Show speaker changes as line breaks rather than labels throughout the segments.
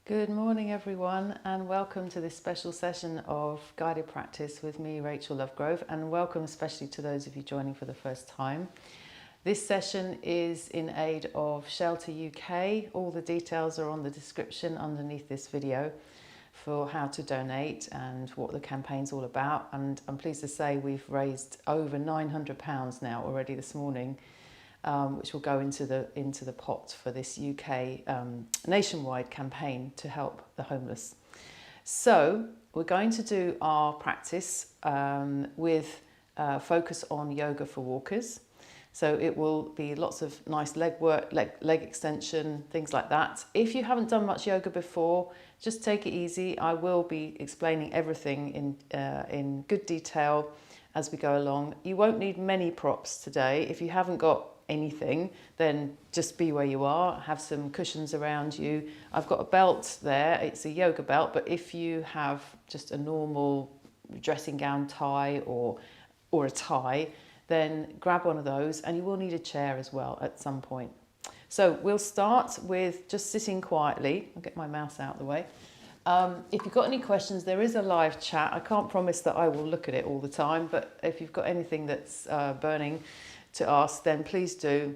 Good morning everyone, and welcome to this special session of guided practice with me, Rachel Lovegrove, and welcome especially to those of you joining for the first time. This session is in aid of Shelter UK. All the details are on the description underneath this video for how to donate and what the campaign's all about, and I'm pleased to say we've raised over £900 now already this morning, which will go into the pot for this UK nationwide campaign to help the homeless. So we're going to do our practice with focus on yoga for walkers. So it will be lots of nice leg work, leg extension, things like that. If you haven't done much yoga before, just take it easy. I will be explaining everything in good detail as we go along. You won't need many props today. If you haven't got anything, then just be where you are. Have some cushions around you. I've got a belt there. It's a yoga belt, but if you have just a normal dressing gown tie or a tie, then grab one of those, and you will need a chair as well at some point. So we'll start with just sitting quietly. I'll get my mouse out of the way. If you've got any questions, there is a live chat. I can't promise that I will look at it all the time, but if you've got anything that's burning to ask, then please do.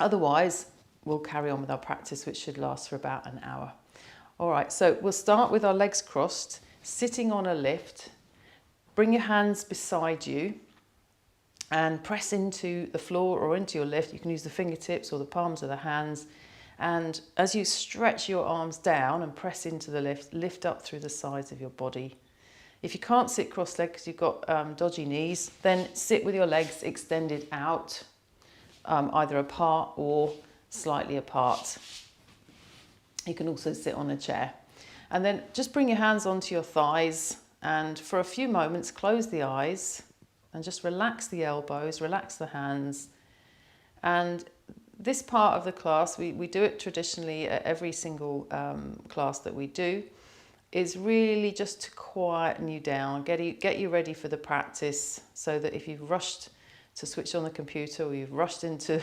Otherwise, we'll carry on with our practice, which should last for about an hour. All right, so we'll start with our legs crossed, sitting on a lift. Bring your hands beside you and press into the floor or into your lift. You can use the fingertips or the palms of the hands. And as you stretch your arms down and press into the lift, lift up through the sides of your body. If you can't sit cross-legged because you've got dodgy knees, then sit with your legs extended out, either apart or slightly apart. You can also sit on a chair. And then just bring your hands onto your thighs, and for a few moments close the eyes and just relax the elbows, relax the hands. And this part of the class, we do it traditionally at every single class that we do, is really just to quieten you down, get you ready for the practice, so that if you've rushed to switch on the computer or you've rushed into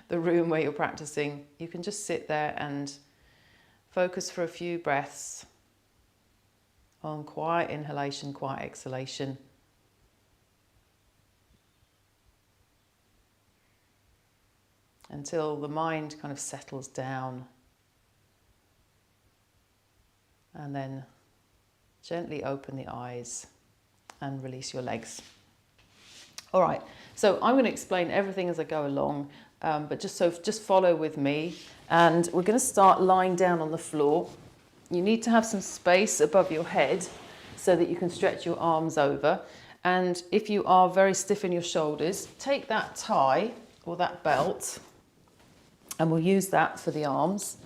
the room where you're practicing, you can just sit there and focus for a few breaths on quiet inhalation, quiet exhalation. Until the mind kind of settles down. And then gently open the eyes and release your legs. All right, so I'm going to explain everything as I go along, but just follow with me. And we're going to start lying down on the floor. You need to have some space above your head so that you can stretch your arms over. And if you are very stiff in your shoulders, take that tie or that belt, and we'll use that for the arms.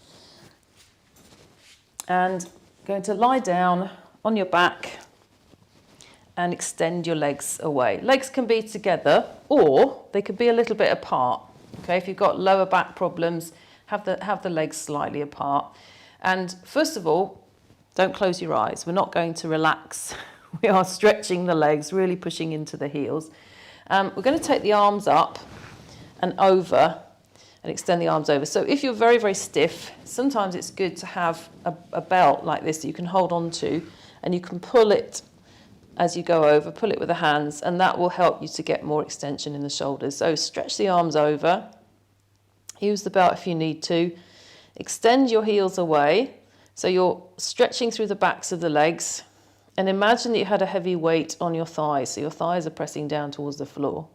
And going to lie down on your back and extend your legs away. Legs can be together or they could be a little bit apart. Okay, if you've got lower back problems, have the legs slightly apart. And first of all, don't close your eyes. We're not going to relax. We are stretching the legs, really pushing into the heels. We're going to take the arms up and over and extend the arms over. So if you're very, very stiff, sometimes it's good to have a belt like this that you can hold on to, and you can pull it as you go over, pull it with the hands, and that will help you to get more extension in the shoulders. So stretch the arms over, use the belt if you need to, extend your heels away, so you're stretching through the backs of the legs, and imagine that you had a heavy weight on your thighs, so your thighs are pressing down towards the floor.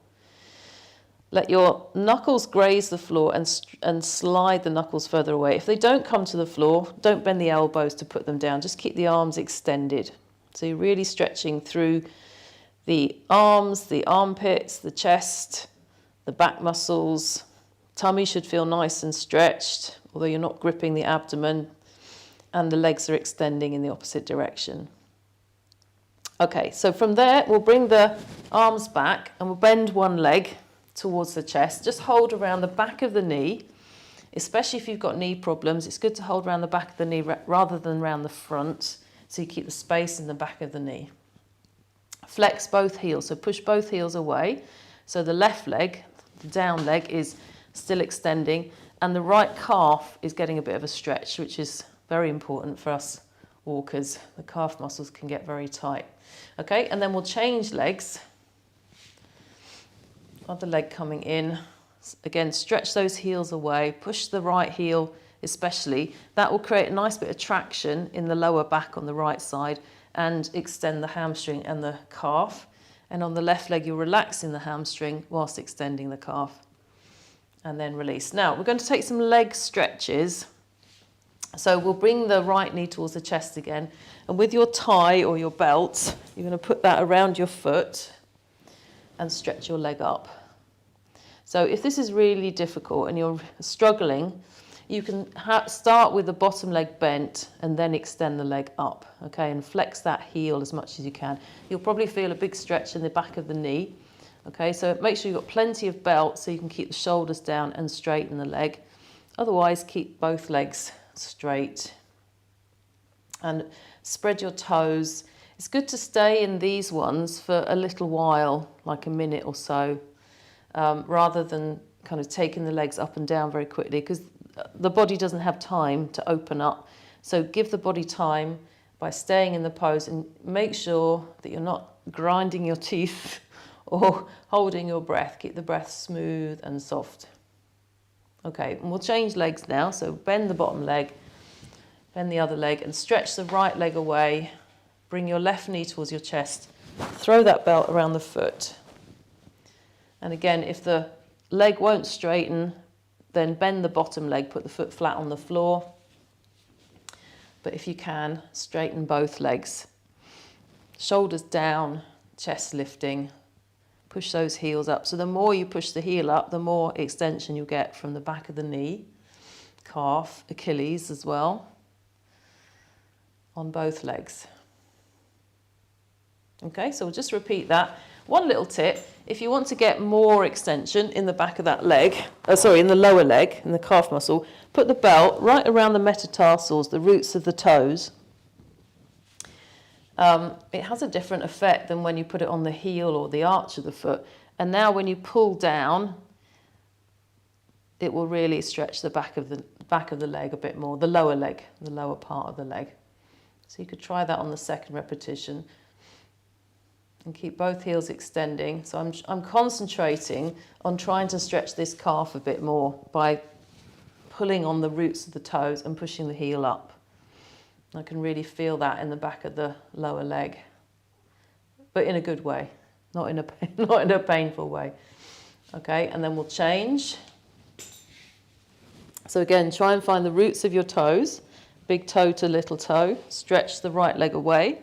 Let your knuckles graze the floor and slide the knuckles further away. If they don't come to the floor, don't bend the elbows to put them down. Just keep the arms extended. So you're really stretching through the arms, the armpits, the chest, the back muscles. Tummy should feel nice and stretched, although you're not gripping the abdomen. And the legs are extending in the opposite direction. Okay, so from there, we'll bring the arms back and we'll bend one leg towards the chest. Just hold around the back of the knee, especially if you've got knee problems. It's good to hold around the back of the knee rather than around the front, so you keep the space in the back of the knee. Flex both heels, so push both heels away. So the left leg, the down leg, is still extending, and the right calf is getting a bit of a stretch, which is Very important for us walkers. The calf muscles can get very tight. Okay, and then we'll change legs. Other leg coming in. Again, stretch those heels away. Push the right heel especially. That will create a nice bit of traction in the lower back on the right side and extend the hamstring and the calf. And on the left leg, you're relaxing the hamstring whilst extending the calf. And then release. Now, we're going to take some leg stretches. So we'll bring the right knee towards the chest again. And with your tie or your belt, you're going to put that around your foot and stretch your leg up. So if this is really difficult and you're struggling, you can start with the bottom leg bent and then extend the leg up, okay, and flex that heel as much as you can. You'll probably feel a big stretch in the back of the knee, okay, so make sure you've got plenty of belt so you can keep the shoulders down and straighten the leg. Otherwise, keep both legs straight and spread your toes. It's good to stay in these ones for a little while, like a minute or so, rather than kind of taking the legs up and down very quickly, because the body doesn't have time to open up. So give the body time by staying in the pose and make sure that you're not grinding your teeth or holding your breath. Keep the breath smooth and soft. Okay, and we'll change legs now. So bend the bottom leg, bend the other leg and stretch the right leg away. Bring your left knee towards your chest. Throw that belt around the foot. And again, if the leg won't straighten, then bend the bottom leg, put the foot flat on the floor. But if you can, straighten both legs. Shoulders down, chest lifting. Push those heels up. So the more you push the heel up, the more extension you get from the back of the knee, calf, Achilles as well, on both legs. Okay, so we'll just repeat that. One little tip, if you want to get more extension in the back of that leg, in the lower leg, in the calf muscle, put the belt right around the metatarsals, the roots of the toes. It has a different effect than when you put it on the heel or the arch of the foot. And now when you pull down, it will really stretch the back of the leg a bit more, the lower leg, the lower part of the leg. So you could try that on the second repetition. And keep both heels extending. So I'm concentrating on trying to stretch this calf a bit more by pulling on the roots of the toes and pushing the heel up. I can really feel that in the back of the lower leg, but in a good way, not in a painful way. Okay, and then we'll change. So again, try and find the roots of your toes, big toe to little toe. Stretch the right leg away.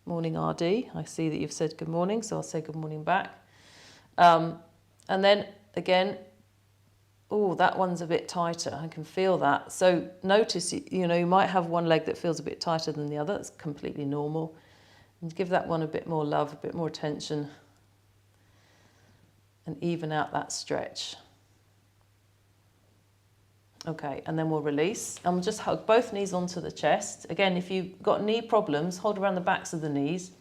Morning RD, I see that you've said good morning, so I'll say good morning back. And then again, oh, that one's a bit tighter, I can feel that. So notice, you might have one leg that feels a bit tighter than the other, that's completely normal. And give that one a bit more love, a bit more attention, and even out that stretch. Okay, and then we'll release. And we'll just hug both knees onto the chest. Again, if you've got knee problems, hold around the backs of the knees,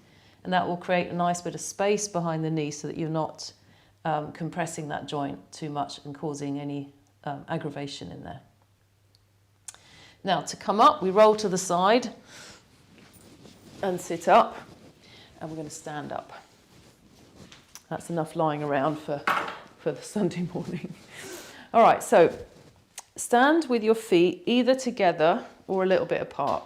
and that will create a nice bit of space behind the knee so that you're not compressing that joint too much and causing any aggravation in there. Now, to come up, we roll to the side and sit up, and we're going to stand up. That's enough lying around for the Sunday morning. All right, so stand with your feet either together or a little bit apart.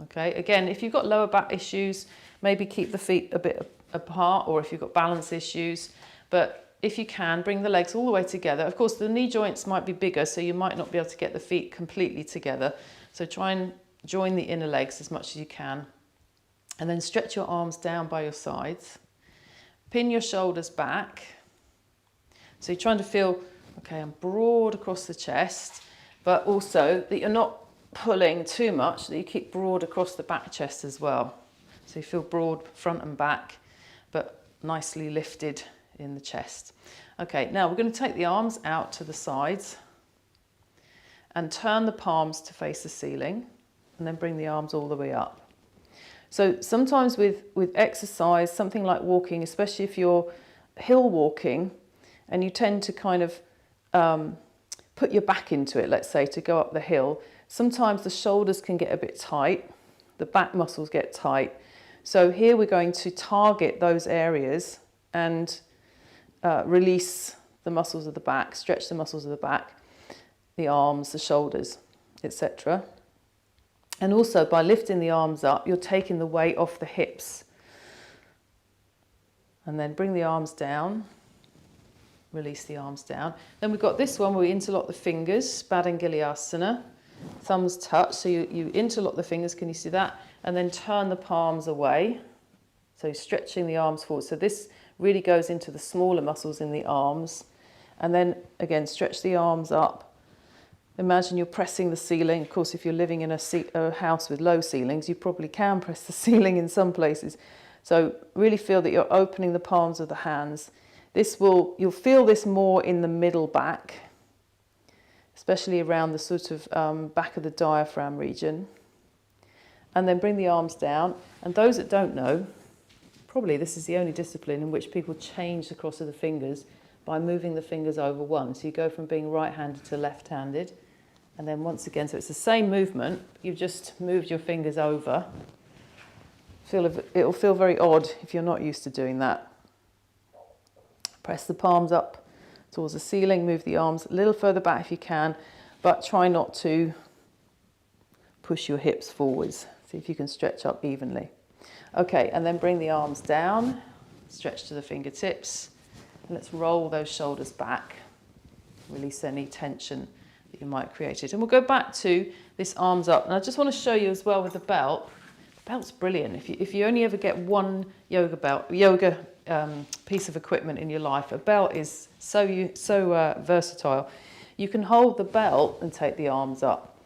Okay, again, if you've got lower back issues, maybe keep the feet a bit apart, or if you've got balance issues, but if you can, bring the legs all the way together. Of course, the knee joints might be bigger, so you might not be able to get the feet completely together. So try and join the inner legs as much as you can. And then stretch your arms down by your sides. Pin your shoulders back. So you're trying to feel, okay, I'm broad across the chest, but also that you're not pulling too much, that you keep broad across the back chest as well. So you feel broad front and back, but nicely lifted in the chest. Okay, now we're going to take the arms out to the sides and turn the palms to face the ceiling, and then bring the arms all the way up. So sometimes with exercise, something like walking, especially if you're hill walking, and you tend to kind of put your back into it, let's say, to go up the hill, sometimes the shoulders can get a bit tight, the back muscles get tight. So here we're going to target those areas and release the muscles of the back, stretch the muscles of the back, the arms, the shoulders, etc. And also by lifting the arms up, you're taking the weight off the hips. And then bring the arms down, release the arms down. Then we've got this one where we interlock the fingers, Badangilyasana, thumbs touch. So you interlock the fingers, can you see that? And then turn the palms away. So stretching the arms forward. So this really goes into the smaller muscles in the arms. And then again, stretch the arms up. Imagine you're pressing the ceiling. Of course, if you're living in a house with low ceilings, you probably can press the ceiling in some places. So really feel that you're opening the palms of the hands. You'll feel this more in the middle back, especially around the sort of back of the diaphragm region. And then bring the arms down. And those that don't know, probably this is the only discipline in which people change the cross of the fingers by moving the fingers over one. So you go from being right-handed to left-handed. And then once again, so it's the same movement, you've just moved your fingers over. It'll feel very odd if you're not used to doing that. Press the palms up towards the ceiling, move the arms a little further back if you can, but try not to push your hips forwards. See if you can stretch up evenly. Okay, and then bring the arms down, stretch to the fingertips, and let's roll those shoulders back. Release any tension that you might have created. And we'll go back to this arms up. And I just want to show you as well with the belt. The belt's brilliant. If you only ever get one yoga piece of equipment in your life, a belt is so versatile. You can hold the belt and take the arms up,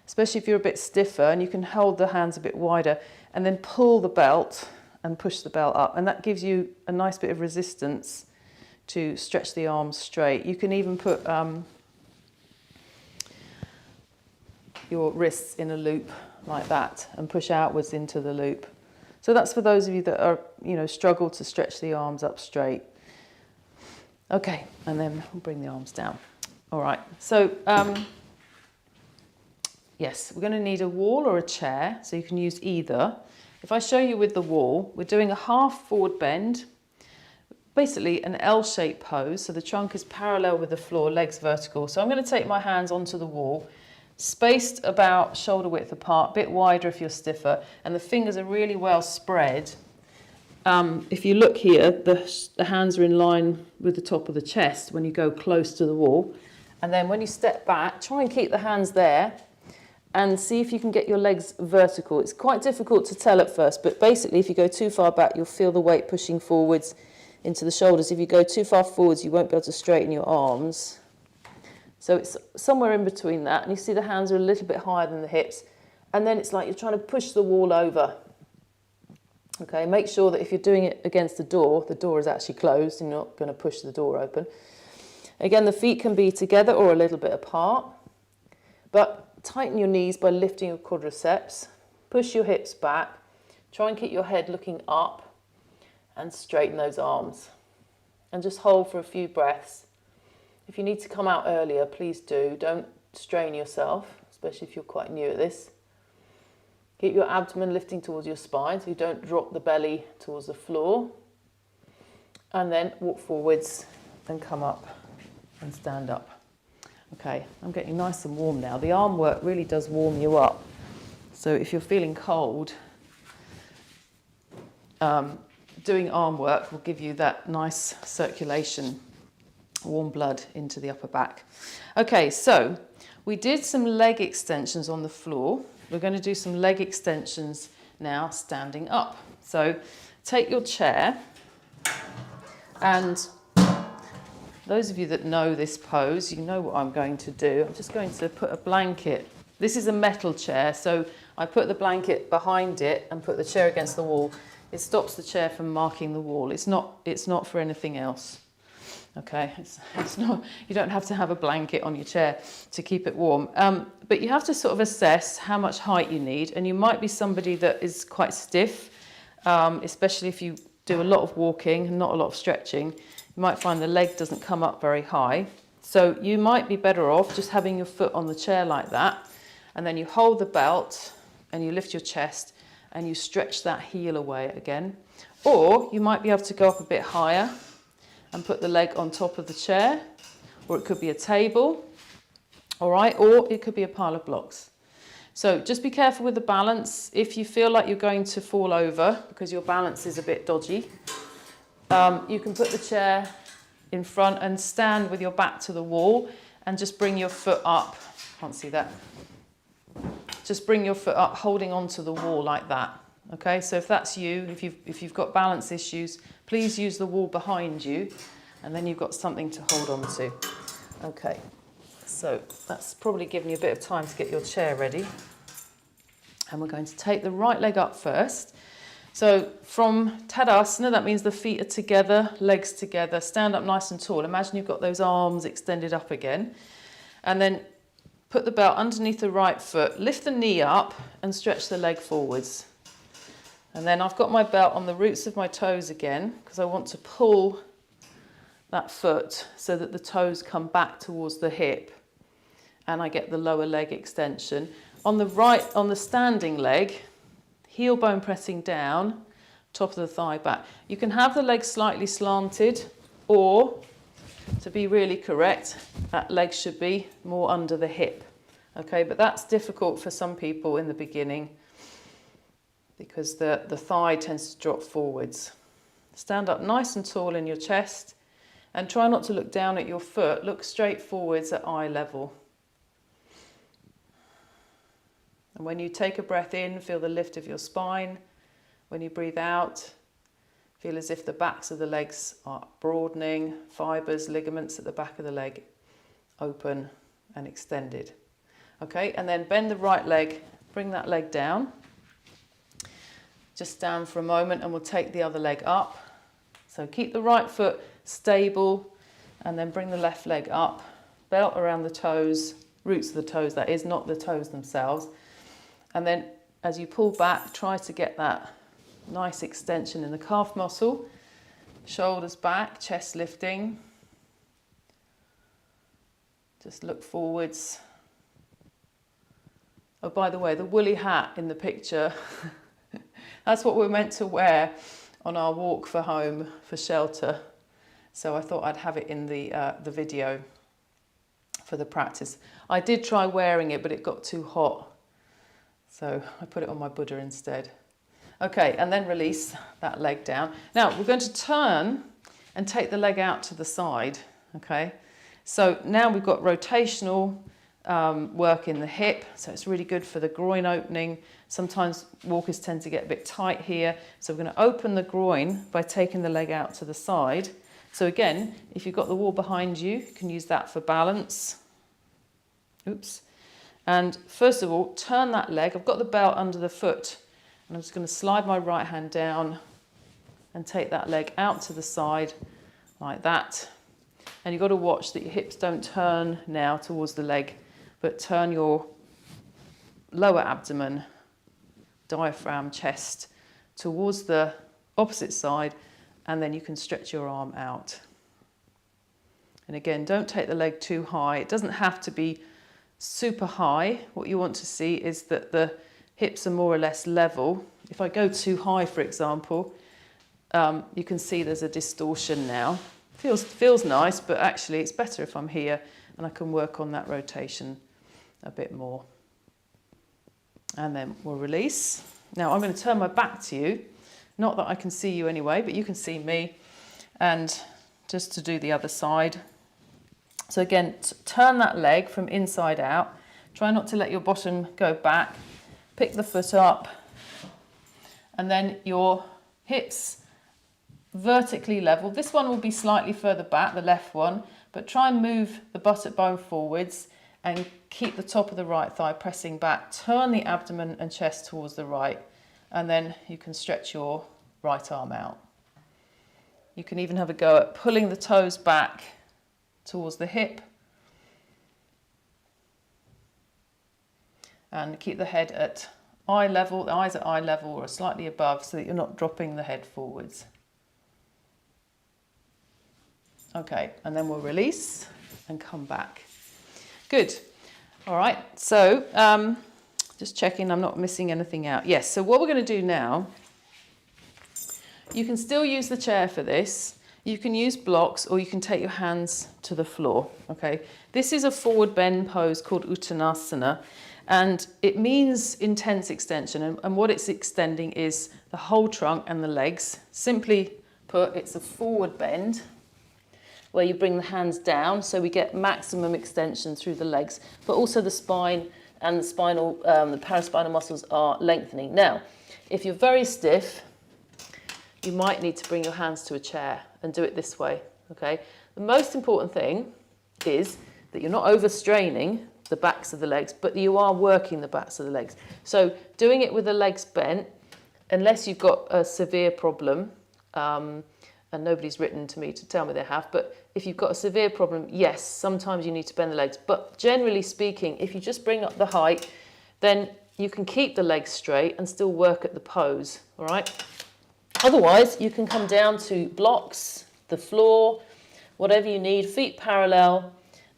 especially if you're a bit stiffer, and you can hold the hands a bit wider and then pull the belt and push the belt up, and that gives you a nice bit of resistance to stretch the arms straight. You can even put your wrists in a loop like that and push outwards into the loop. So that's for those of you that are, struggle to stretch the arms up straight. Okay, and then we'll bring the arms down. All right, so yes, we're going to need a wall or a chair, so you can use either. If I show you with the wall, we're doing a half forward bend, basically an L-shaped pose, so the trunk is parallel with the floor, legs vertical. So I'm going to take my hands onto the wall, spaced about shoulder width apart, a bit wider if you're stiffer, and the fingers are really well spread. If you look here, the hands are in line with the top of the chest when you go close to the wall. And then when you step back, try and keep the hands there and see if you can get your legs vertical. It's quite difficult to tell at first, but basically if you go too far back, you'll feel the weight pushing forwards into the shoulders. If you go too far forwards, you won't be able to straighten your arms. So it's somewhere in between that, and you see the hands are a little bit higher than the hips, and then it's like you're trying to push the wall over. Okay, make sure that if you're doing it against the door is actually closed and you're not going to push the door open. Again, the feet can be together or a little bit apart, but tighten your knees by lifting your quadriceps, push your hips back, try and keep your head looking up and straighten those arms. And just hold for a few breaths. If you need to come out earlier, please do. Don't strain yourself, especially if you're quite new at this. Keep your abdomen lifting towards your spine so you don't drop the belly towards the floor. And then walk forwards and come up and stand up. Okay, I'm getting nice and warm now. The arm work really does warm you up. So if you're feeling cold, doing arm work will give you that nice circulation, warm blood into the upper back. Okay, so we did some leg extensions on the floor. We're going to do some leg extensions now standing up. So take your chair, and those of you that know this pose, you know what I'm going to do. I'm just going to put a blanket. This is a metal chair, so I put the blanket behind it and put the chair against the wall. It stops the chair from marking the wall. It's not for anything else. Okay, it's not. You don't have to have a blanket on your chair to keep it warm. But you have to sort of assess how much height you need, and you might be somebody that is quite stiff, especially if you do a lot of walking and not a lot of stretching. You might find the leg doesn't come up very high. So you might be better off just having your foot on the chair like that, and then you hold the belt and you lift your chest and you stretch that heel away again. Or you might be able to go up a bit higher and put the leg on top of the chair, or it could be a table, all right, or it could be a pile of blocks. So just be careful with the balance. If you feel like you're going to fall over because your balance is a bit dodgy, you can put the chair in front and stand with your back to the wall and just bring your foot up. Can't see that. Just bring your foot up, holding onto the wall like that. Okay, so if that's you, if you've got balance issues, please use the wall behind you, and then you've got something to hold on to. Okay, so that's probably given you a bit of time to get your chair ready. And we're going to take the right leg up first. So from Tadasana, that means the feet are together, legs together, stand up nice and tall. Imagine you've got those arms extended up again. And then put the belt underneath the right foot, lift the knee up and stretch the leg forwards. And then I've got my belt on the roots of my toes again, because I want to pull that foot so that the toes come back towards the hip and I get the lower leg extension. On the right, on the standing leg, heel bone pressing down, top of the thigh back. You can have the leg slightly slanted, or to be really correct, that leg should be more under the hip. Okay, but that's difficult for some people in the beginning because the thigh tends to drop forwards. Stand up nice and tall in your chest and try not to look down at your foot. Look straight forwards at eye level. And when you take a breath in, feel the lift of your spine. When you breathe out, feel as if the backs of the legs are broadening, fibers, ligaments at the back of the leg open and extended. Okay, and then bend the right leg, bring that leg down. Just stand for a moment and we'll take the other leg up. So keep the right foot stable and then bring the left leg up. Belt around the toes, roots of the toes, that is, not the toes themselves. And then as you pull back, try to get that nice extension in the calf muscle. Shoulders back, chest lifting. Just look forwards. Oh, by the way, the woolly hat in the picture, that's what we're meant to wear on our walk for home, for shelter. So I thought I'd have it in the video for the practice. I did try wearing it, but it got too hot. So I put it on my Buddha instead. Okay, and then release that leg down. Now we're going to turn and take the leg out to the side. Okay, so now we've got rotational work in the hip, so it's really good for the groin opening. Sometimes walkers tend to get a bit tight here, so we're going to open the groin by taking the leg out to the side. So again, if you've got the wall behind you, you can use that for balance. Oops. And first of all, turn that leg. I've got the belt under the foot, and I'm just going to slide my right hand down and take that leg out to the side like that. And you've got to watch that your hips don't turn now towards the leg, but turn your lower abdomen, diaphragm, chest towards the opposite side, and then you can stretch your arm out. And again, don't take the leg too high. It doesn't have to be super high. What you want to see is that the hips are more or less level. If I go too high, for example, you can see there's a distortion now. Feels nice, but actually it's better if I'm here and I can work on that rotation a bit more. And then we'll release. Now I'm going to turn my back to you. Not that I can see you anyway, but you can see me. And just to do the other side. So again, turn that leg from inside out. Try not to let your bottom go back. Pick the foot up. And then your hips vertically level. This one will be slightly further back, the left one, but try and move the buttock bone forwards and keep the top of the right thigh pressing back. Turn the abdomen and chest towards the right, and then you can stretch your right arm out. You can even have a go at pulling the toes back towards the hip and keep the head at eye level, the eyes at eye level or slightly above, so that you're not dropping the head forwards. Okay, and then we'll release. and come back. Good. All right, so just checking I'm not missing anything out. Yes, so what we're going to do now, you can still use the chair for this. You can use blocks or you can take your hands to the floor, okay? This is a forward bend pose called Uttanasana, and it means intense extension, and what it's extending is the whole trunk and the legs. Simply put, it's a forward bend where you bring the hands down so we get maximum extension through the legs, but also the spine and the the paraspinal muscles are lengthening. Now, if you're very stiff, you might need to bring your hands to a chair and do it this way, okay? The most important thing is that you're not overstraining the backs of the legs, but you are working the backs of the legs. So doing it with the legs bent, unless you've got a severe problem, and nobody's written to me to tell me they have, but if you've got a severe problem, yes, sometimes you need to bend the legs. But generally speaking, if you just bring up the height, then you can keep the legs straight and still work at the pose, all right? Otherwise, you can come down to blocks, the floor, whatever you need, feet parallel,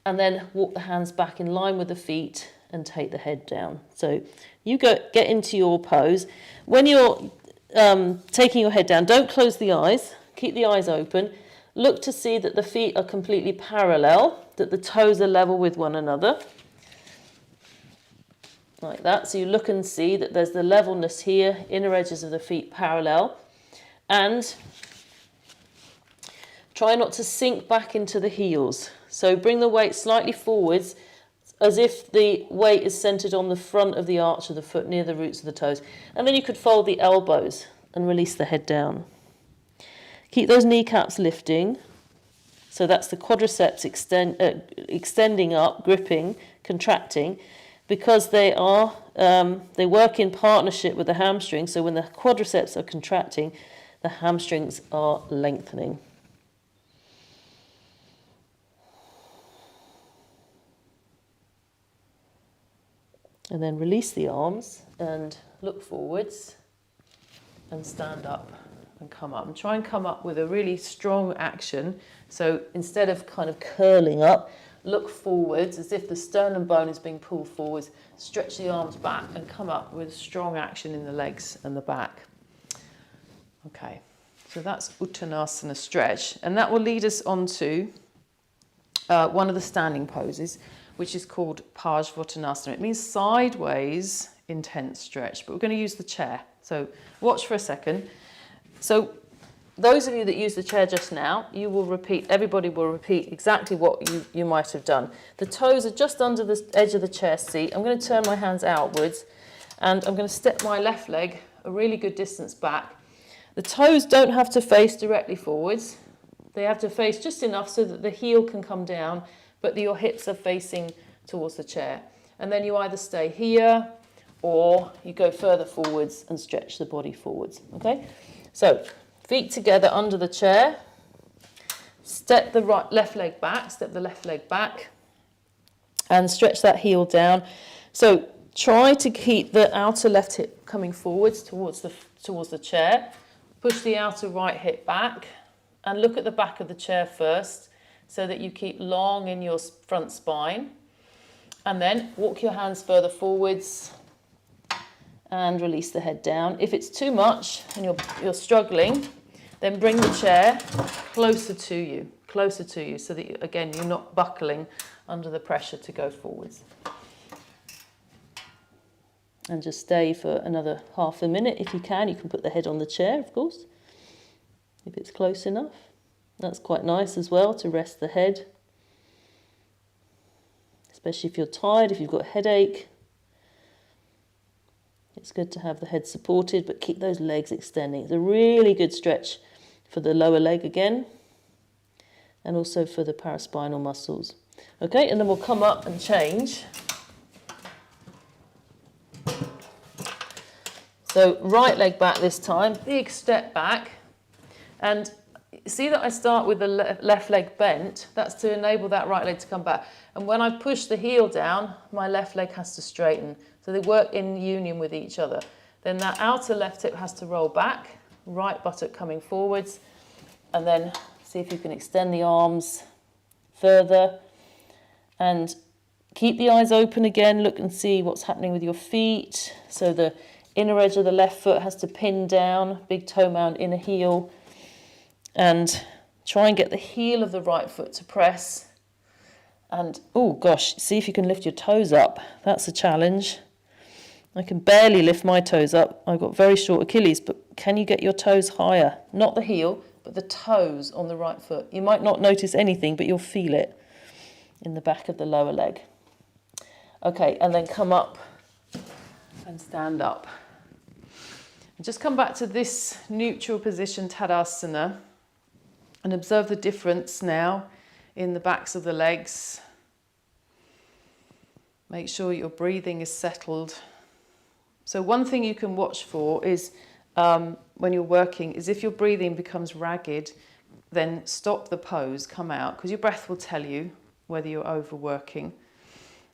and then walk the hands back in line with the feet and take the head down. So you get into your pose. When you're taking your head down, don't close the eyes, keep the eyes open. Look to see that the feet are completely parallel, that the toes are level with one another. Like that. So you look and see that there's the levelness here, inner edges of the feet parallel. And try not to sink back into the heels. So bring the weight slightly forwards as if the weight is centered on the front of the arch of the foot near the roots of the toes. And then you could fold the elbows and release the head down. Keep those kneecaps lifting. So that's the quadriceps extending up, gripping, contracting, because they work in partnership with the hamstrings. So when the quadriceps are contracting, the hamstrings are lengthening. And then release the arms and look forwards and stand up and come up. And try and come up with a really strong action. So instead of kind of curling up, look forwards as if the sternum bone is being pulled forwards. Stretch the arms back and come up with strong action in the legs and the back. Okay, so that's Uttanasana stretch, and that will lead us on to one of the standing poses, which is called Parsvottanasana. It means sideways intense stretch, but we're going to use the chair. So watch for a second. So those of you that used the chair just now, everybody will repeat exactly what you might have done. The toes are just under the edge of the chair seat. I'm going to turn my hands outwards, and I'm going to step my left leg a really good distance back. The toes don't have to face directly forwards. They have to face just enough so that the heel can come down, but your hips are facing towards the chair. And then you either stay here or you go further forwards and stretch the body forwards, okay? So feet together under the chair. Step the left leg back and stretch that heel down. So try to keep the outer left hip coming forwards towards the chair. Push the outer right hip back and look at the back of the chair first so that you keep long in your front spine. And then walk your hands further forwards and release the head down. If it's too much and you're struggling, then bring the chair closer to you so that, again, you're not buckling under the pressure to go forwards. And just stay for another half a minute if you can. You can put the head on the chair, of course, if it's close enough. That's quite nice as well, to rest the head. Especially if you're tired, if you've got a headache. It's good to have the head supported, but keep those legs extending. It's a really good stretch for the lower leg again, and also for the paraspinal muscles. Okay, and then we'll come up and change. So right leg back this time, big step back, and see that I start with the left leg bent. That's to enable that right leg to come back. And when I push the heel down, my left leg has to straighten. So they work in union with each other. Then that outer left hip has to roll back, right buttock coming forwards, and then see if you can extend the arms further.
And keep the eyes open again, look and see what's happening with your feet. So the inner edge of the left foot has to pin down, big toe mound, inner heel. And try and get the heel of the right foot to press. And, oh gosh, see if you can lift your toes up. That's a challenge. I can barely lift my toes up. I've got very short Achilles, but can you get your toes higher? Not the heel, but the toes on the right foot. You might not notice anything, but you'll feel it in the back of the lower leg. Okay, and then come up and stand up. And just come back to this neutral position, Tadasana, and observe the difference now in the backs of the legs. Make sure your breathing is settled. So one thing you can watch for is when you're working is if your breathing becomes ragged, then stop the pose, come out, because your breath will tell you whether you're overworking.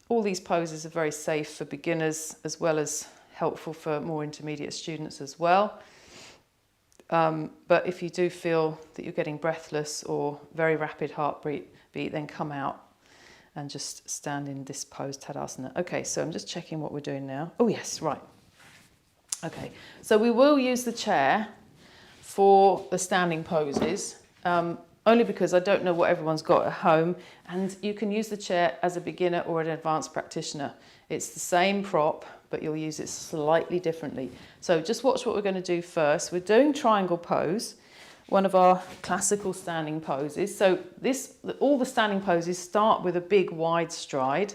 All these poses are very safe for beginners as well as helpful for more intermediate students as well. But if you do feel that you're getting breathless or very rapid heartbeat, then come out and just stand in this pose, Tadasana. Okay, so I'm just checking what we're doing now. Oh yes, right. Okay, so we will use the chair for the standing poses, only because I don't know what everyone's got at home, and you can use the chair as a beginner or an advanced practitioner. It's the same prop, but you'll use it slightly differently. So just watch what we're going to do first. We're doing triangle pose, one of our classical standing poses. So all the standing poses start with a big wide stride.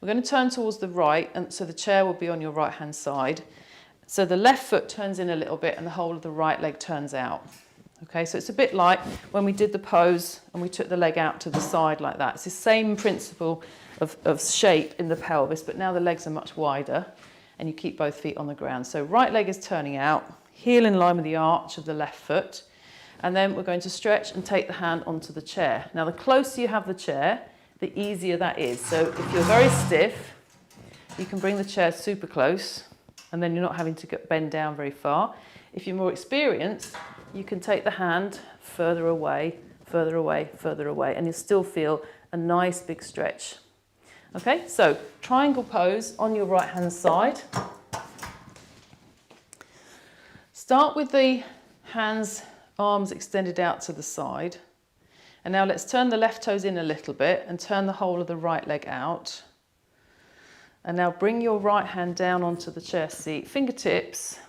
We're going to turn towards the right, and so the chair will be on your right hand side. So the left foot turns in a little bit and the whole of the right leg turns out. Okay, so it's a bit like when we did the pose and we took the leg out to the side like that. It's the same principle of shape in the pelvis, but now the legs are much wider and you keep both feet on the ground. So right leg is turning out, heel in line with the arch of the left foot, and then we're going to stretch and take the hand onto the chair. Now the closer you have the chair, the easier that is. So if you're very stiff, you can bring the chair super close and then you're not having to bend down very far. If you're more experienced, you can take the hand further away, further away, further away, and you still feel a nice big stretch. Okay, so triangle pose on your right hand side. Start with the hands, arms extended out to the side. And now let's turn the left toes in a little bit and turn the whole of the right leg out. And now bring your right hand down onto the chair seat, fingertips.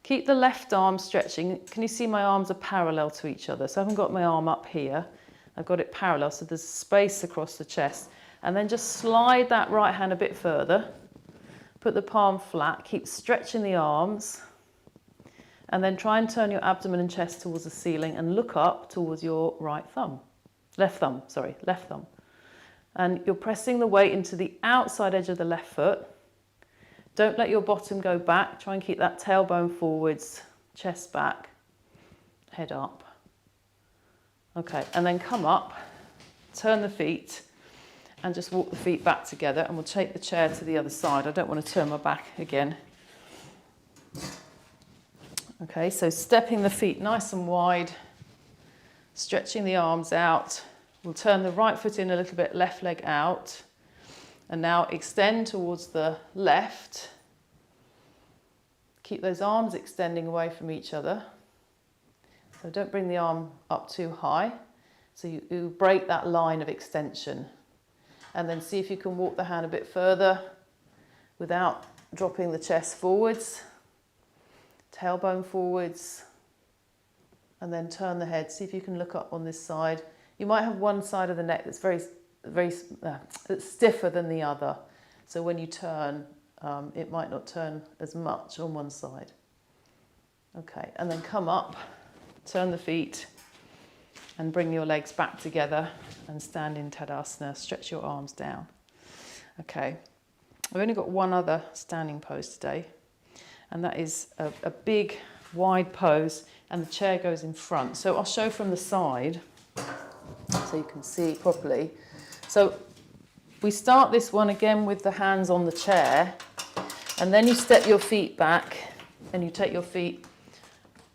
Keep the left arm stretching. Can you see my arms are parallel to each other? So I haven't got my arm up here. I've got it parallel, so there's space across the chest. And then just slide that right hand a bit further. Put the palm flat, keep stretching the arms. And then try and turn your abdomen and chest towards the ceiling and look up towards your left thumb. And you're pressing the weight into the outside edge of the left foot. Don't let your bottom go back. Try and keep that tailbone forwards, chest back, head up. Okay, and then come up, turn the feet, and just walk the feet back together, and we'll take the chair to the other side. I don't want to turn my back again. Okay, so stepping the feet nice and wide, stretching the arms out. We'll turn the right foot in a little bit, left leg out. And now extend towards the left. Keep those arms extending away from each other. So don't bring the arm up too high. So you break that line of extension. And then see if you can walk the hand a bit further without dropping the chest forwards. Tailbone forwards. And then turn the head. See if you can look up on this side. You might have one side of the neck that's that's stiffer than the other. So when you turn, it might not turn as much on one side. Okay, and then come up, turn the feet, and bring your legs back together and stand in Tadasana. Stretch your arms down. Okay, I've only got one other standing pose today, and that is a big, wide pose, and the chair goes in front. So I'll show from the side so you can see properly. So we start this one again with the hands on the chair, and then you step your feet back and you take your feet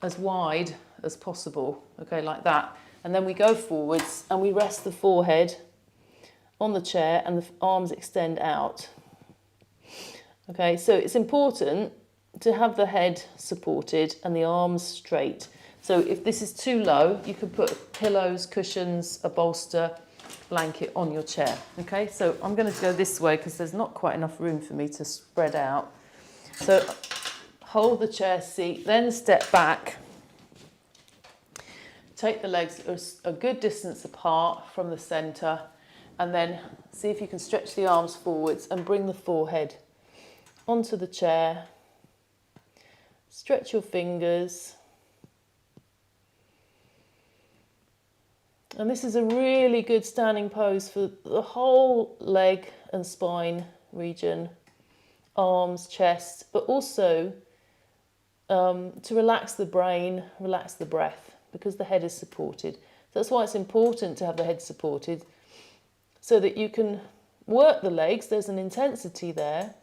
as wide as possible, okay, like that. And then we go forwards and we rest the forehead
on the chair and the arms extend out. Okay, so it's important to have the head supported and the arms straight. So if this is too low, you could put pillows, cushions, a bolster, blanket on your chair. Okay, so I'm going to go this way because there's not quite enough room for me to spread out. So hold the chair seat, then step back. Take the legs a good distance apart from the centre, and then see if you can stretch the arms forwards and bring the forehead onto the chair. Stretch your fingers. And this is a really good standing pose for the whole leg and spine region, arms, chest, but also to relax the brain, relax the breath, because the head is supported. So that's why it's important to have the head supported, so that you can work the legs. There's an intensity there,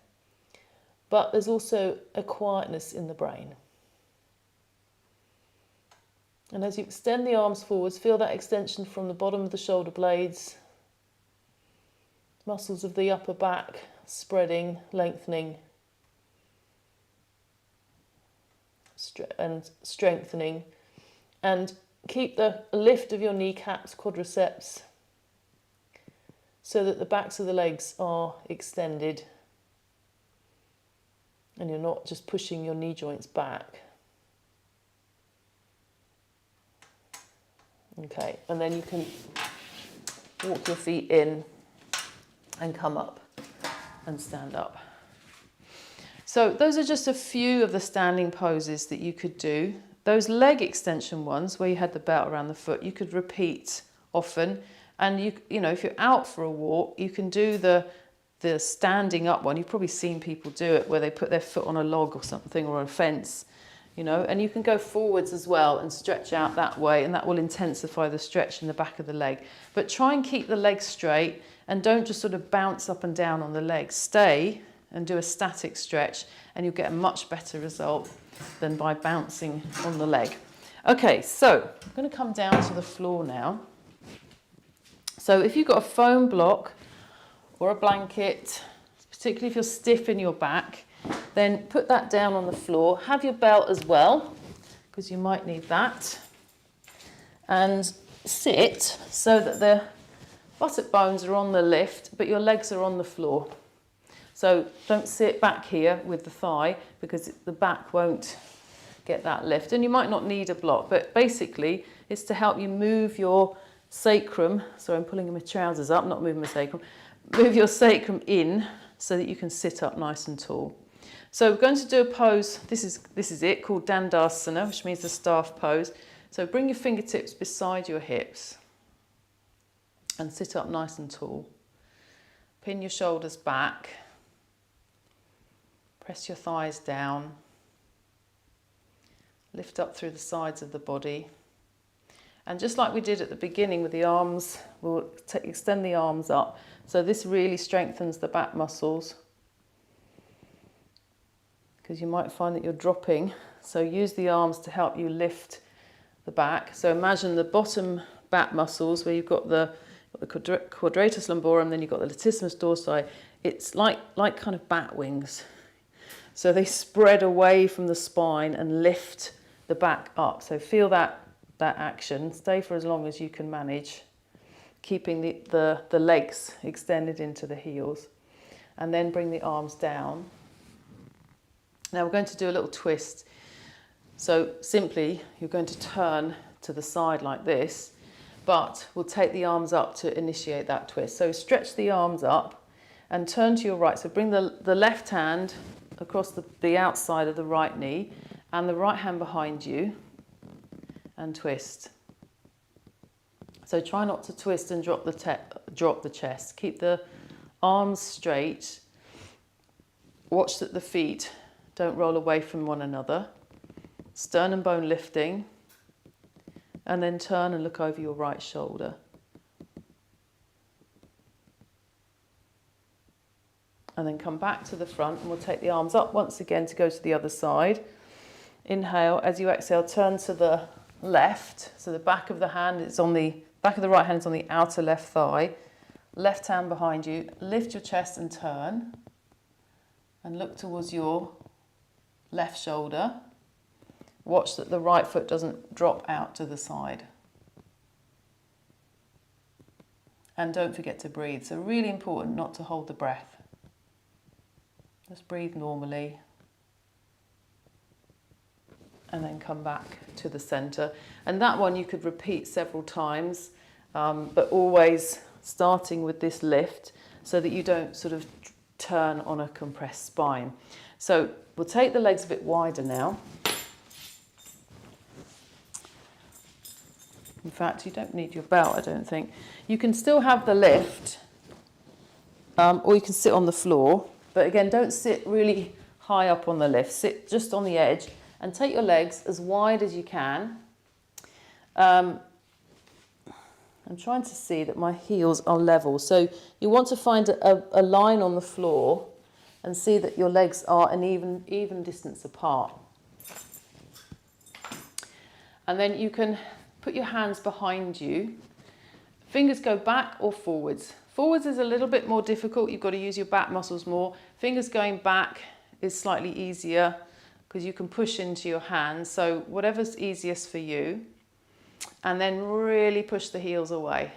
but there's also a quietness in the brain. And as you extend the arms forwards, feel that extension from the bottom of the shoulder blades, muscles of the upper back spreading, lengthening, and strengthening. And keep the lift of your kneecaps, quadriceps, so that the backs of the legs are extended and you're not just pushing your knee joints back. Okay, and then you can walk your feet in and come up and stand up. So those are just a few of the standing poses that you could do. Those leg extension ones where you had the belt around the foot, you could repeat often. And you know, if you're out for a walk, you can do the standing up one. You've probably seen people do it where they put their foot on a log or something, or a fence, you know, and you can go forwards as well and stretch out that way, and that will intensify the stretch in the back of the leg. But try and keep the legs straight and don't just sort of bounce up and down on the legs. Stay and do a static stretch, and you'll get a much better result than by bouncing on the leg. Okay, so I'm going to come down to the floor now. So if you've got a foam block or a blanket, particularly if you're stiff in your back, then put that down on the floor. Have your belt as well, because you might need that. And sit so that the buttock bones are on the lift, but your legs are on the floor. So don't sit back here with the thigh, because the back won't get that lift. And you might not need a block, but basically it's to help you move your sacrum. Sorry, I'm pulling my trousers up, not moving my sacrum. Move your sacrum in so that you can sit up nice and tall. So we're going to do a pose, this is it, called Dandasana, which means the staff pose. So bring your fingertips beside your hips and sit up nice and tall. Pin your shoulders back. Press your thighs down. Lift up through the sides of the body. And just like we did at the beginning with the arms, we'll extend the arms up. So this really strengthens the back muscles, because you might find that you're dropping. So use the arms to help you lift the back. So imagine the bottom back muscles where you've got the quadratus lumborum, then you've got the latissimus dorsi. It's like kind of bat wings. So they spread away from the spine and lift the back up. So feel that action. Stay for as long as you can manage, keeping the legs extended into the heels. And then bring the arms down. Now we're going to do a little twist. So simply, you're going to turn to the side like this, but we'll take the arms up to initiate that twist. So stretch the arms up and turn to your right. So bring the left hand across the outside of the right knee and the right hand behind you and twist. So try not to twist and drop the chest. Keep the arms straight. Watch that the feet don't roll away from one another. Sternum bone lifting. And then turn and look over your right shoulder. And then come back to the front, and we'll take the arms up once again to go to the other side. Inhale. As you exhale, turn to the left. So the back of the right hand is on the outer left thigh. left hand behind you, lift your chest and turn, and look towards your left shoulder. Watch that the right foot doesn't drop out to the side. And don't forget to breathe. So really important not to hold the breath. Just breathe normally. And then come back to the center. And that one you could repeat several times, but always starting with this lift so that you don't sort of turn on a compressed spine. So we'll take the legs a bit wider now. In fact, you don't need your belt, I don't think. You can still have the lift, or you can sit on the floor. But again, don't sit really high up on the lift. Sit just on the edge and take your legs as wide as you can. I'm trying to see that my heels are level. So you want to find a line on the floor and see that your legs are an even distance apart. And then you can put your hands behind you. Fingers go back or forwards. Forwards is a little bit more difficult. You've got to use your back muscles more. Fingers going back is slightly easier because you can push into your hands. So whatever's easiest for you. And then really push the heels away.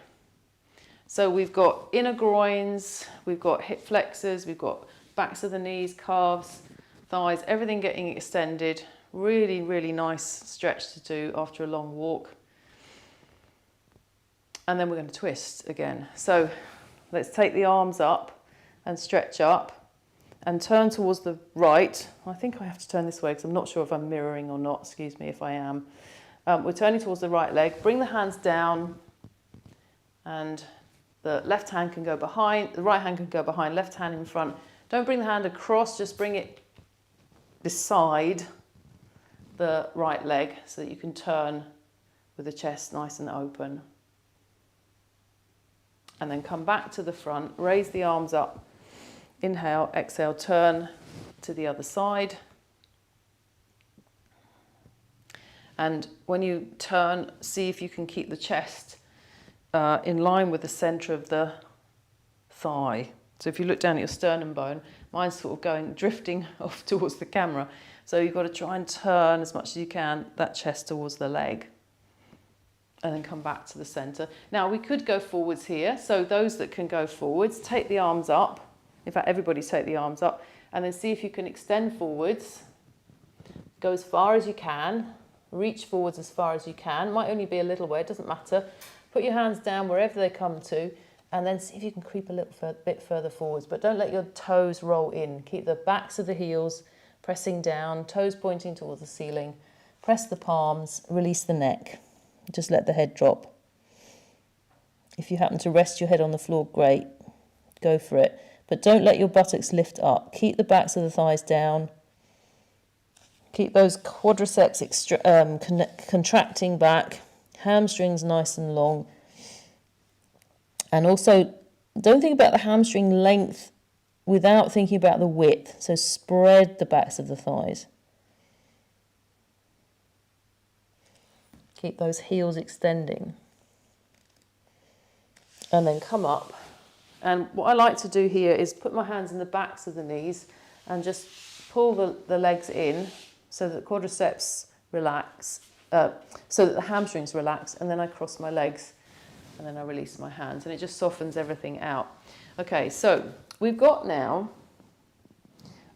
So we've got inner groins, we've got hip flexors, we've got backs of the knees, calves, thighs, everything getting extended. Really, really nice stretch to do after a long walk. And then we're going to twist again. So let's take the arms up and stretch up and turn towards the right. I think I have to turn this way because I'm not sure if I'm mirroring or not. Excuse me if I am. We're turning towards the right leg. Bring the hands down and the left hand can go behind, the right hand can go behind, left hand in front. Don't bring the hand across, just bring it beside the right leg so that you can turn with the chest nice and open. And then come back to the front, raise the arms up, inhale, exhale, turn to the other side. And when you turn, see if you can keep the chest in line with the center of the thigh. So if you look down at your sternum bone, mine's sort of going, drifting off towards the camera. So you've got to try and turn as much as you can that chest towards the leg. And then come back to the center. Now we could go forwards here. So those that can go forwards, take the arms up. In fact, everybody take the arms up. And then see if you can extend forwards. Go as far as you can. Reach forwards as far as you can. Might only be a little way, it doesn't matter. Put your hands down wherever they come to. And then see if you can creep a little bit further forwards. But don't let your toes roll in. Keep the backs of the heels pressing down. Toes pointing towards the ceiling. Press the palms. Release the neck. Just let the head drop. If you happen to rest your head on the floor, great. Go for it. But don't let your buttocks lift up. Keep the backs of the thighs down. Keep those quadriceps contracting back. Hamstrings nice and long. And also, don't think about the hamstring length without thinking about the width. So spread the backs of the thighs. Keep those heels extending. And then come up. And what I like to do here is put my hands in the backs of the knees and just pull the legs in so that the quadriceps relax, so that the hamstrings relax, and then I cross my legs and then I release my hands and it just softens everything out. Okay, so we've got now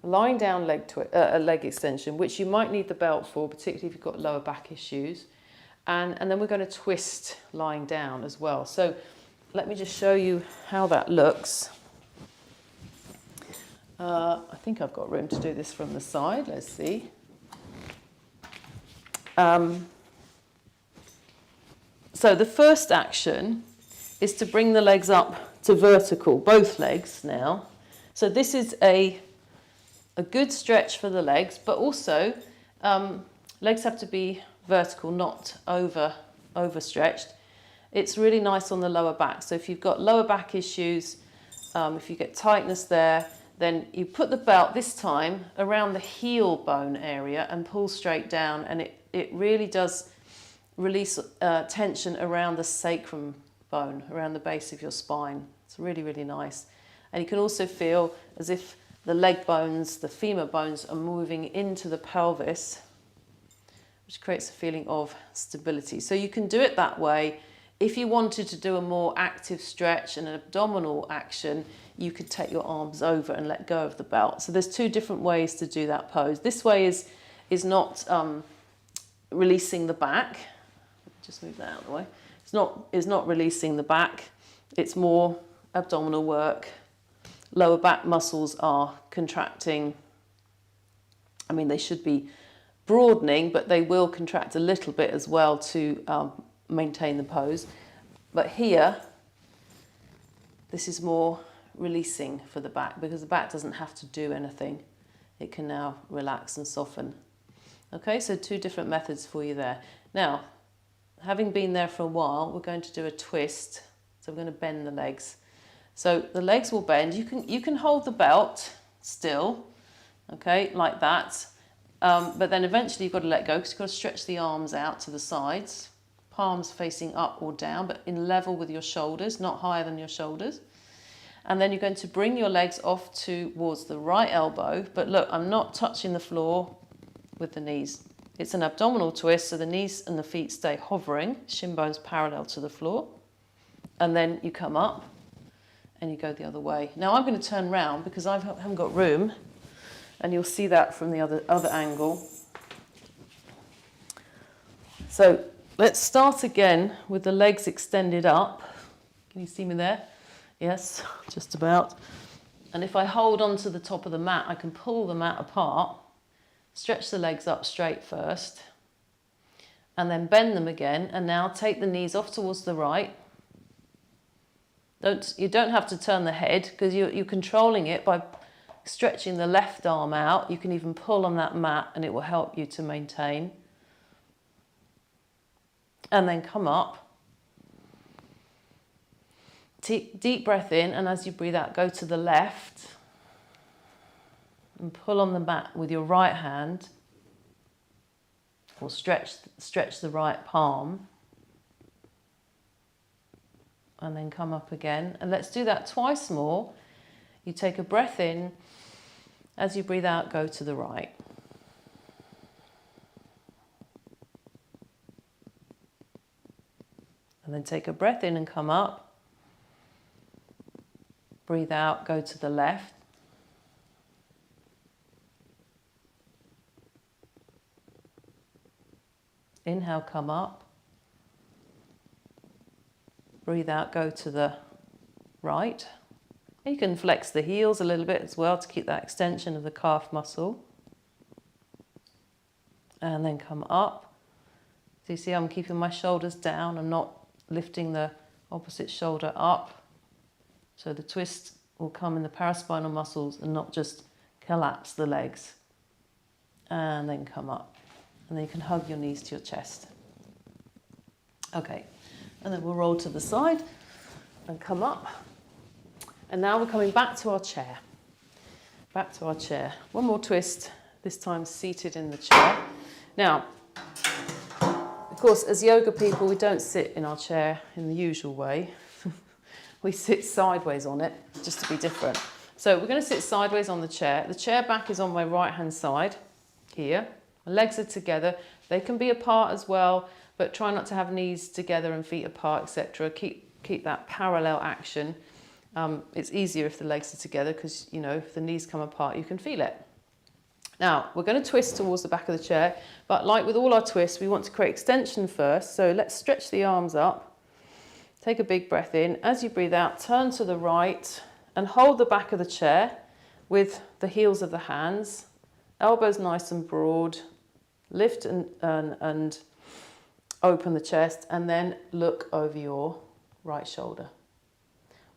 a lying down leg extension, which you might need the belt for, particularly if you've got lower back issues. And then we're going to twist lying down as well. So let me just show you how that looks. I think I've got room to do this from the side. Let's see. So the first action is to bring the legs up to vertical, both legs now. So this is a good stretch for the legs, but also legs have to be vertical, not overstretched. It's really nice on the lower back. So if you've got lower back issues, if you get tightness there, then you put the belt this time around the heel bone area and pull straight down, and it really does release tension around the sacrum bone, around the base of your spine. It's really, really nice. And you can also feel as if the leg bones, the femur bones are moving into the pelvis, which creates a feeling of stability. So you can do it that way. If you wanted to do a more active stretch and an abdominal action, you could take your arms over and let go of the belt. So there's two different ways to do that pose. This way is not releasing the back. Just move that out of the way. It's not releasing the back. It's more abdominal work. Lower back muscles are contracting. I mean, they should be broadening, but they will contract a little bit as well to maintain the pose. But here, this is more releasing for the back, because the back doesn't have to do anything. It can now relax and soften. Okay, so two different methods for you there. Now, having been there for a while, we're going to do a twist. So we're going to bend the legs. So the legs will bend. You can hold the belt still, okay, like that. But then eventually you've got to let go, because you've got to stretch the arms out to the sides, palms facing up or down, but in level with your shoulders, not higher than your shoulders. And then you're going to bring your legs off towards the right elbow. But look, I'm not touching the floor with the knees. It's an abdominal twist, so the knees and the feet stay hovering, shin bones parallel to the floor. And then you come up and you go the other way. Now I'm going to turn round because I haven't got room, and you'll see that from the other angle. So let's start again with the legs extended up. Can you see me there? Yes, just about. And if I hold on to the top of the mat, I can pull the mat apart, stretch the legs up straight first, and then bend them again. And now take the knees off towards the right. You don't have to turn the head, because you're controlling it by stretching the left arm out. You can even pull on that mat and it will help you to maintain. And then come up. Deep breath in, and as you breathe out, go to the left and pull on the mat with your right hand, or stretch the right palm. And then come up again. And let's do that twice more. You take a breath in. As you breathe out, go to the right. And then take a breath in and come up. Breathe out, go to the left. Inhale, come up. Breathe out, go to the right. You can flex the heels a little bit as well to keep that extension of the calf muscle. And then come up. So you see I'm keeping my shoulders down. I'm not lifting the opposite shoulder up. So the twist will come in the paraspinal muscles and not just collapse the legs. And then come up. And then you can hug your knees to your chest. Okay. And then we'll roll to the side and come up. And now we're coming back to our chair. Back to our chair. One more twist, this time seated in the chair. Now, of course, as yoga people, we don't sit in our chair in the usual way. We sit sideways on it, just to be different. So we're going to sit sideways on the chair. The chair back is on my right-hand side here. My legs are together. They can be apart as well, but try not to have knees together and feet apart, etc. Keep that parallel action. It's easier if the legs are together, because, you know, if the knees come apart, you can feel it. Now, we're going to twist towards the back of the chair, but like with all our twists, we want to create extension first. So let's stretch the arms up. Take a big breath in. As you breathe out, turn to the right and hold the back of the chair with the heels of the hands. Elbows nice and broad. Lift and open the chest, and then look over your right shoulder.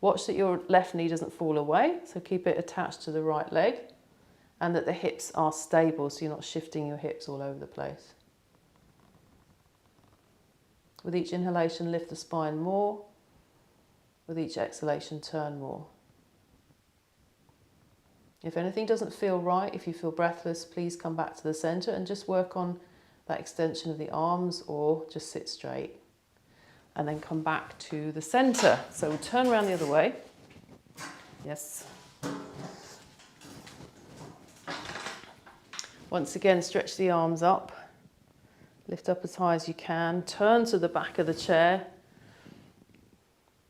Watch that your left knee doesn't fall away, so keep it attached to the right leg, and that the hips are stable, so you're not shifting your hips all over the place. With each inhalation, lift the spine more. With each exhalation, turn more. If anything doesn't feel right, if you feel breathless, please come back to the center and just work on that extension of the arms, or just sit straight. And then come back to the center. So we'll turn around the other way. Yes. Once again, stretch the arms up. Lift up as high as you can. Turn to the back of the chair.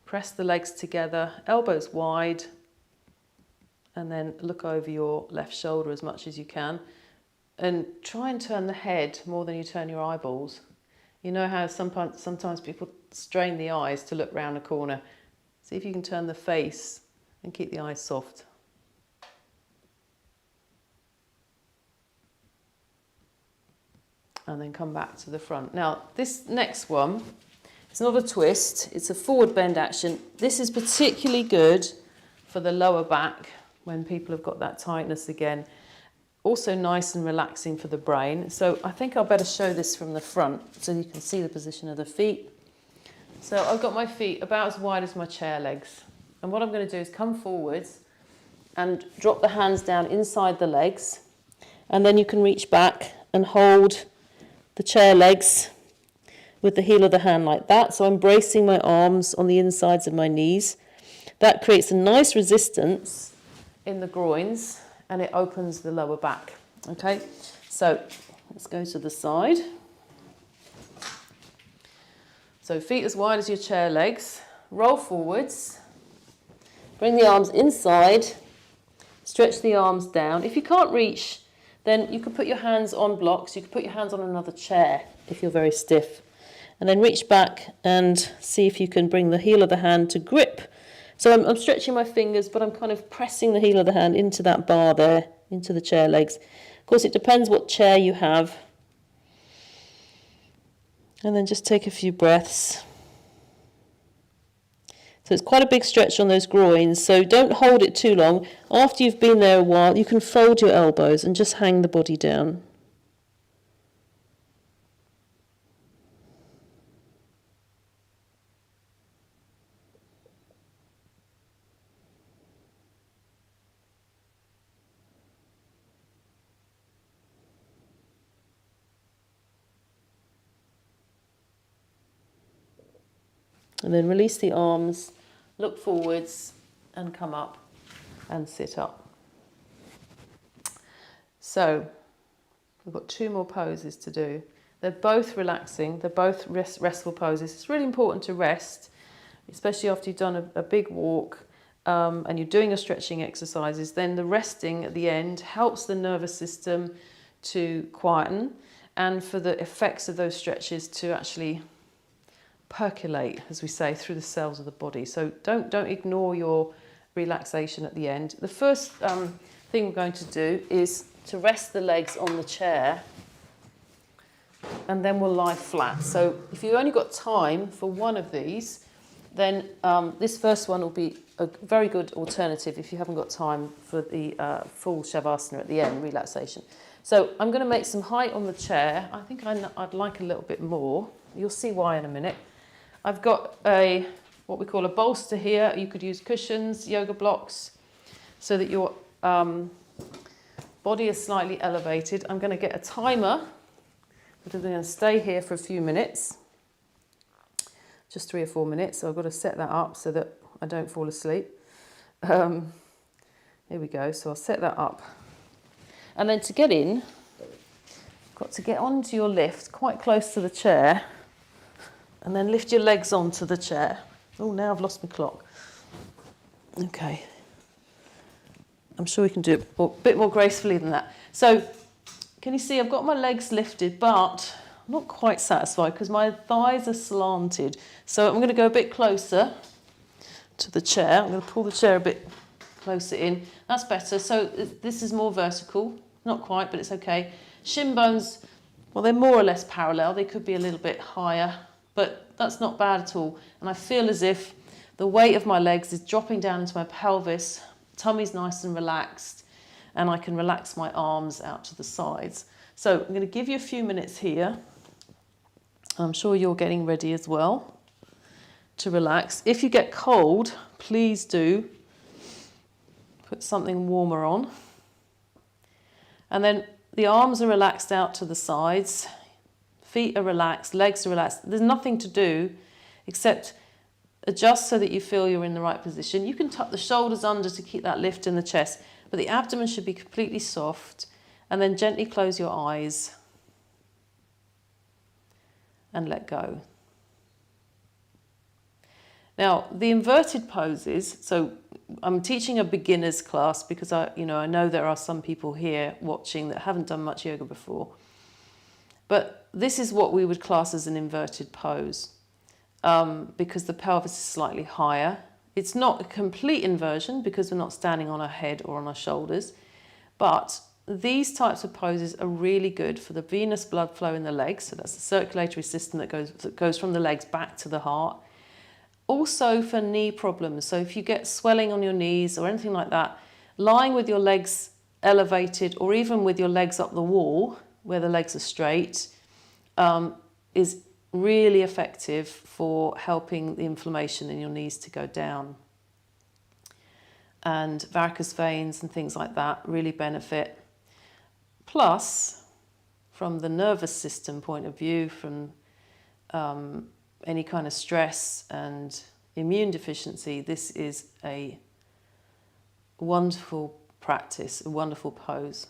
Press the legs together, elbows wide. And then look over your left shoulder as much as you can. And try and turn the head more than you turn your eyeballs. You know how sometimes people strain the eyes to look round a corner. See if you can turn the face and keep the eyes soft. And then come back to the front. Now, this next one, it's not a twist, it's a forward bend action. This is particularly good for the lower back when people have got that tightness again. Also nice and relaxing for the brain. So I think I'll better show this from the front so you can see the position of the feet. So I've got my feet about as wide as my chair legs. And what I'm going to do is come forwards and drop the hands down inside the legs. And then you can reach back and hold the chair legs with the heel of the hand like that. So I'm bracing my arms on the insides of my knees. That creates a nice resistance in the groins and it opens the lower back. Okay, so let's go to the side. So feet as wide as your chair legs. Roll forwards. Bring the arms inside. Stretch the arms down. If you can't reach, then you can put your hands on blocks. You can put your hands on another chair if you're very stiff. And then reach back and see if you can bring the heel of the hand to grip. So I'm stretching my fingers, but I'm kind of pressing the heel of the hand into that bar there, into the chair legs. Of course, it depends what chair you have. And then just take a few breaths. So it's quite a big stretch on those groins, so don't hold it too long. After you've been there a while, you can fold your elbows and just hang the body down. And then release the arms, look forwards and come up and sit up. So we've got 2 more poses to do. They're both relaxing, they're both restful poses. It's really important to rest, especially after you've done a big walk and you're doing your stretching exercises. Then the resting at the end helps the nervous system to quieten and for the effects of those stretches to actually percolate, as we say, through the cells of the body. So don't ignore your relaxation at the end. The first thing we're going to do is to rest the legs on the chair and then we'll lie flat. So if you've only got time for one of these, then this first one will be a very good alternative if you haven't got time for the full Shavasana at the end, relaxation. So I'm going to make some height on the chair. I think I'd like a little bit more. You'll see why in a minute. I've got what we call a bolster here. You could use cushions, yoga blocks, so that your body is slightly elevated. I'm going to get a timer, but I'm going to stay here for a few minutes, just 3 or 4 minutes. So I've got to set that up so that I don't fall asleep. Here we go. So I'll set that up. And then to get in, you've got to get onto your lift quite close to the chair. And then lift your legs onto the chair. Oh, now I've lost my clock. Okay. I'm sure we can do it a bit more gracefully than that. So, can you see I've got my legs lifted, but I'm not quite satisfied because my thighs are slanted. So I'm going to go a bit closer to the chair. I'm going to pull the chair a bit closer in. That's better. So this is more vertical. Not quite, but it's okay. Shin bones, well, they're more or less parallel. They could be a little bit higher. But that's not bad at all. And I feel as if the weight of my legs is dropping down into my pelvis, tummy's nice and relaxed, and I can relax my arms out to the sides. So I'm going to give you a few minutes here. I'm sure you're getting ready as well to relax. If you get cold, please do put something warmer on. And then the arms are relaxed out to the sides. Feet are relaxed, legs are relaxed. There's nothing to do except Adjust so that you feel you're in the right position. You can tuck the shoulders under to keep that lift in the chest, but the abdomen should be completely soft. And then gently close your eyes and let go. Now, the inverted poses, so I'm teaching a beginner's class because I know there are some people here watching that haven't done much yoga before. But this is what we would class as an inverted pose because the pelvis is slightly higher. It's not a complete inversion because we're not standing on our head or on our shoulders, but these types of poses are really good for the venous blood flow in the legs. So that's the circulatory system that goes from the legs back to the heart. Also for knee problems. So if you get swelling on your knees or anything like that, lying with your legs elevated or even with your legs up the wall where the legs are straight is really effective for helping the inflammation in your knees to go down. And varicose veins and things like that really benefit. Plus, from the nervous system point of view, from any kind of stress and immune deficiency, this is a wonderful practice, a wonderful pose.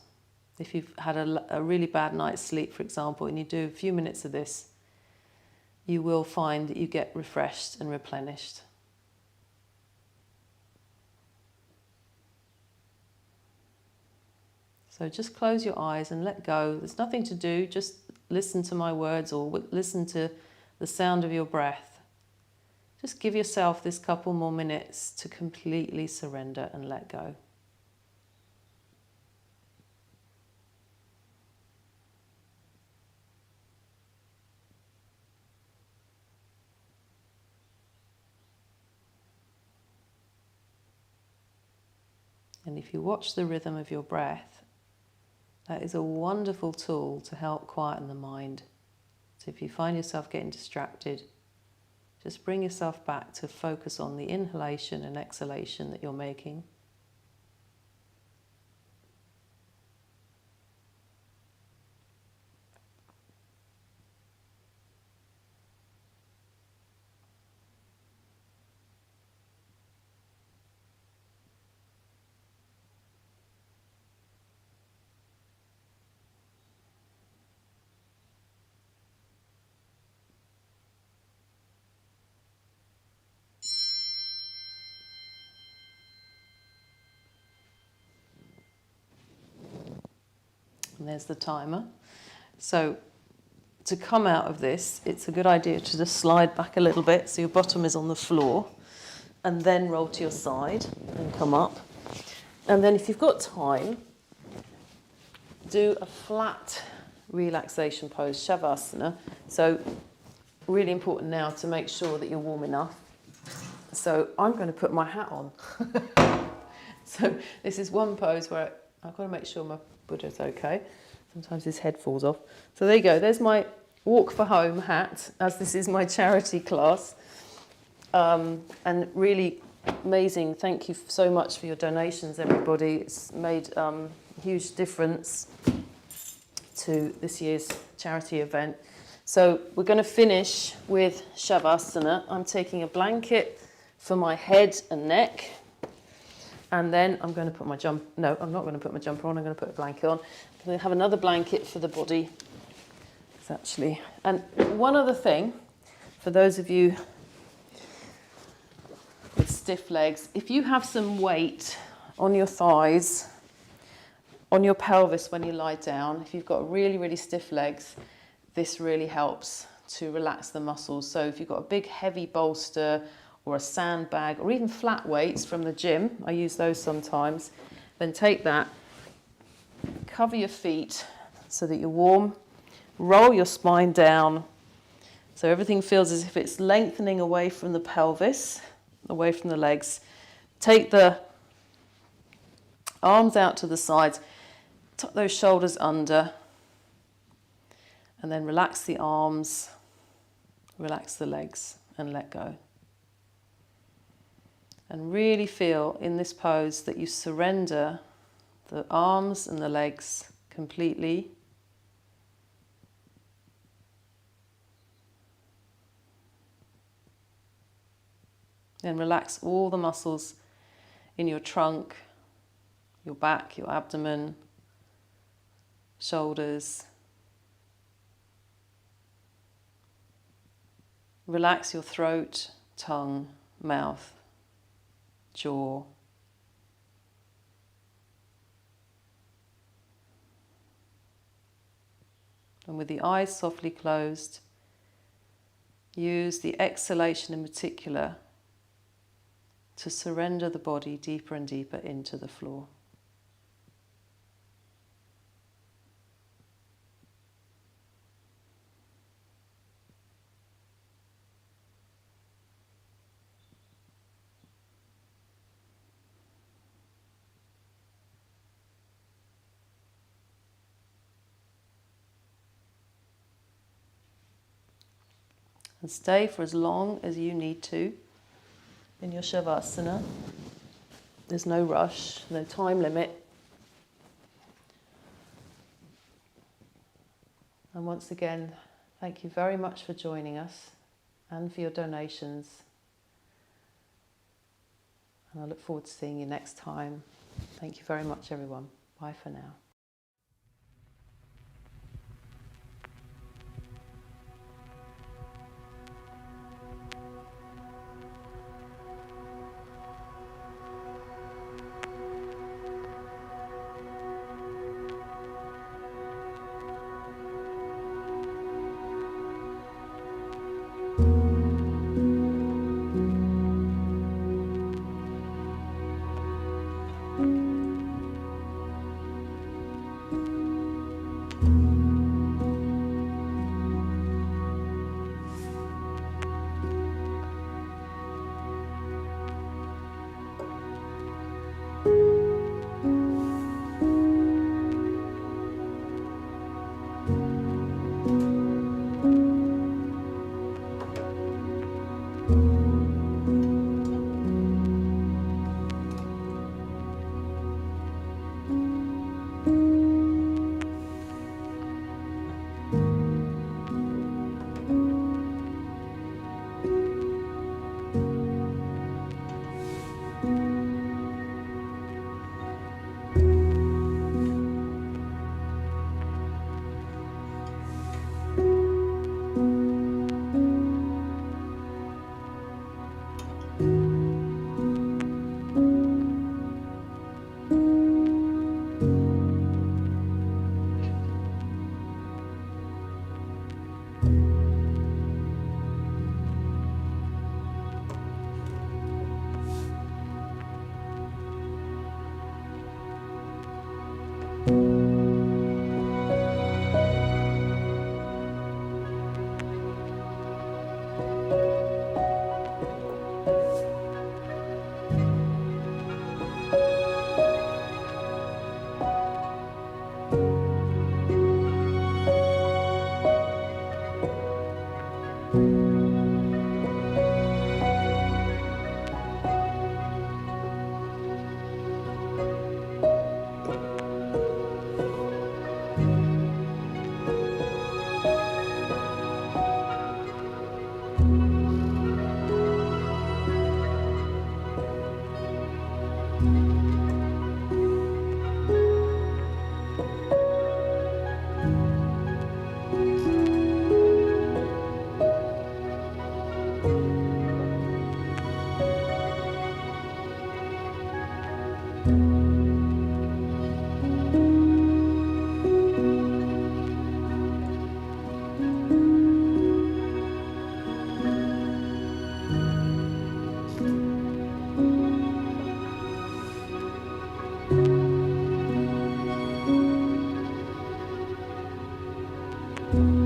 If you've had a really bad night's sleep, for example, and you do a few minutes of this, you will find that you get refreshed and replenished. So just close your eyes and let go. There's nothing to do, just listen to my words or listen to the sound of your breath. Just give yourself this couple more minutes to completely surrender and let go. And if you watch the rhythm of your breath, that is a wonderful tool to help quieten the mind. So if you find yourself getting distracted, just bring yourself back to focus on the inhalation and exhalation that you're making. And there's the timer. So to come out of this, it's a good idea to just slide back a little bit so your bottom is on the floor and then roll to your side and come up. And then if you've got time, do a flat relaxation pose, Shavasana. So really important now to make sure that you're warm enough. So I'm going to put my hat on. So this is one pose where I've got to make sure my Buddha's okay. Sometimes his head falls off. So there you go. There's my walk for home hat, as this is my charity class. And really amazing. Thank you so much for your donations, everybody. It's made a huge difference to this year's charity event. So we're going to finish with Shavasana. I'm taking a blanket for my head and neck. And then I'm going to put my no, I'm not going to put my jumper on, I'm going to put a blanket on. I'm going to have another blanket for the body. It's actually, and one other thing, for those of you with stiff legs, if you have some weight on your thighs, on your pelvis when you lie down, if you've got really, really stiff legs, this really helps to relax the muscles. So if you've got a big heavy bolster or a sandbag or even flat weights from the gym, I use those sometimes, then take that, cover your feet so that you're warm, roll your spine down so everything feels as if it's lengthening away from the pelvis, away from the legs. Take the arms out to the sides, tuck those shoulders under, and then relax the arms, relax the legs, and let go. And really feel in this pose that you surrender the arms and the legs completely. Then relax all the muscles in your trunk, your back, your abdomen, shoulders. Relax your throat, tongue, mouth, jaw. And with the eyes softly closed, use the exhalation in particular to surrender the body deeper and deeper into the floor. And stay for as long as you need to in your Shavasana. There's no rush, no time limit. And once again, thank you very much for joining us and for your donations. And I look forward to seeing you next time. Thank you very much, everyone. Bye for now.
you.